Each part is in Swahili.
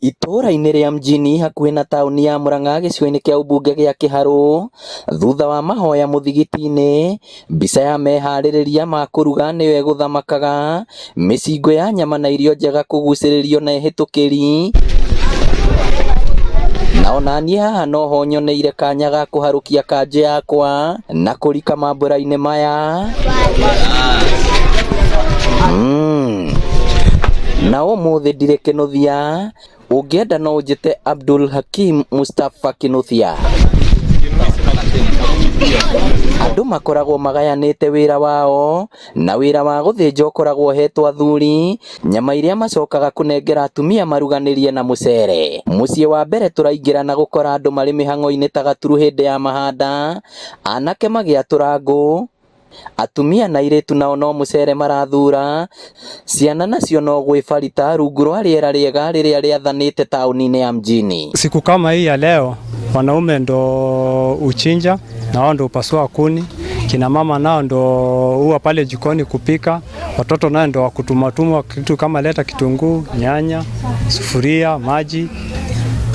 Itũra-inĩ rĩa Mjini hakuhĩ na taũni ya Murang'a gĩcigo-inĩ kĩa ũmbunge gĩa Kĩharũ, thutha wa mahoya mũthigiti-inĩ, mbica ya meharĩrĩria ma kũruga nĩyo ĩgũthamakaga, mĩcingo ya nyama na irio njega kũgucĩrĩrio na ehĩtũkĩri. Na ona niĩ haha noho nyoneire kanya ga kũharũkia kanje yakwa na kũrika mambura-inĩ maya. Na ũmũthĩ ndirĩ Kĩnuthia, ũngĩenda no ũnjĩte Abdul Hakim Mustafa Kĩnuthia. Andũ makoragwo magayanĩte wĩra wao, na wĩra wa gũthĩnja ũkoragwo ũhetwo athuri, nyama iria macokaga kũnengera atumia maruganĩrie na mũcere. Mũciĩ wa mbere tũraingĩra na gũkora andũ marĩ mĩhang'o-inĩ ta gaturu hĩndĩ ya mahanda, anake magĩatũra ngũ, atumia na airĩtu nao no mũcere marathura, ciana nacio no gwĩbarita rungu rwa rĩera rĩega rĩrĩa rĩathanĩte taũni-inĩ ya Mjini. Siku kama hii ya leo, wanaume ndo uchinja na wao ndo upasua kuni, kina mama nao ndo huwa pale jikoni kupika, watoto nao ndo wakutumatuma kitu kama leta kitunguu, nyanya, sufuria, maji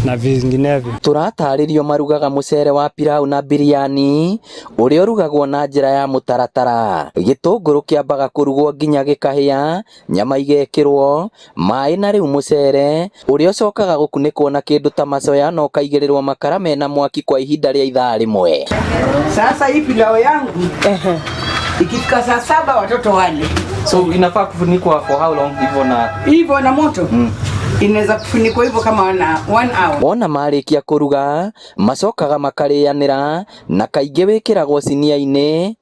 na vinginevyo. Tũratarĩrio marugaga mũcere wa pilau na biryani ũrĩa ũrugagwo na njĩra ya mũtaratara. Gĩtũngũrũ kĩambaga kũrugwo nginya gĩkahĩa, nyama igekĩrwo maĩ, na rĩu mũcere ũrĩa ũcokaga gũkunĩkwo na kĩndũ ta macoya na ũkaigĩrĩrwo makara mena mwaki kwa ihinda rĩa ithaa rĩmwe. Sasa hii pilau yangu ikifika saa 7 watoto wale. So inafaa kufunikwa for how long hivyo na moto? Inaweza kufunikwa hivyo kama 1 hour. Wona marĩkia kũruga, macokaga makarĩanĩra, na kaingĩ wĩkĩragwo cinia-inĩ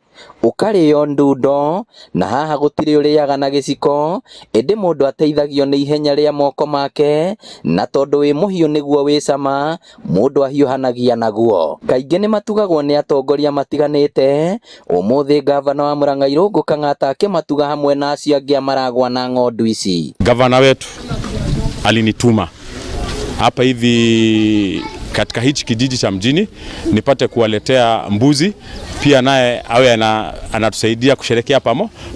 ũkarĩo ndundo, na haha gũtirĩ ũrĩaga na gĩciko, ĩndĩ mũndũ ateithagio nĩ ihenya rĩa moko make, na tondũ wĩ mũhiũ nĩguo wĩ cama, mũndũ ahiũhanagia naguo. Kaingĩ nĩ matugagwo nĩ atongoria matiganĩte. Ũmũthĩ gavana wa Murang'a Irũngũ Kang'ata akĩmatuga hamwe na acio angĩ maragwa na ng'ondu ici. Gavana wetu alinituma hapa hivi katika hichi kijiji cha Mjini nipate kuwaletea mbuzi, pia naye awe anatusaidia kusherekea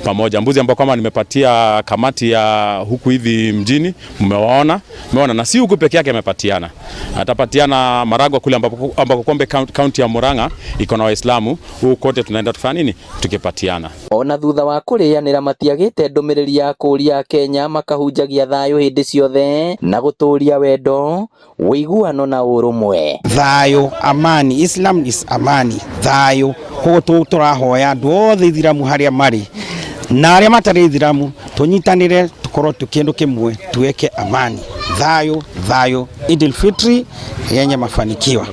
pamoja. Mbuzi ambao kama nimepatia kamati ya huku hivi Mjini, mmeona na si huku peke yake amepatiana. Atapatiana Maragwa kule ambako kombe county ya Murang'a iko na Waislamu, huko kote tunaenda tufanya nini tukipatiana. Ona thutha wa kũrĩanĩra matiagĩte ndũmĩrĩri ya kũria Kenya, makahunjagia thayũ hĩndĩ ciothe na gũtũũria wendo, ũiguano na ũrũmwe. Thayũ, amani. Islam is amani, thayũ. Koguo tũrahoya andũ othe Ithiramu harĩa marĩ na arĩa matarĩ Ithiramu tũnyitanĩre, tũkorwo kĩndũ kĩmwe, tuweke amani, thayũ. Idil Fitri yenye mafanikio.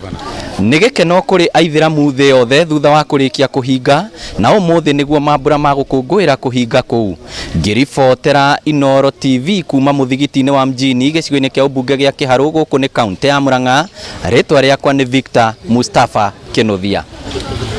Nĩ gĩkeno kũrĩ Aithĩramu thĩ yothe thutha wa kũrĩkia kũhinga, na ũmũthĩ nĩguo mambura ma gũkũngũĩra kũhinga kũu. Ngĩribotera Inooro TV kuma mũthigiti-inĩ wa Mjini gĩcigo-inĩ kĩa ũmbunge gĩa Kĩharũ gũkũ nĩ kaũntĩ ya Murang'a. Rĩtwa rĩakwa nĩ Victor Mustafa Kĩnuthia.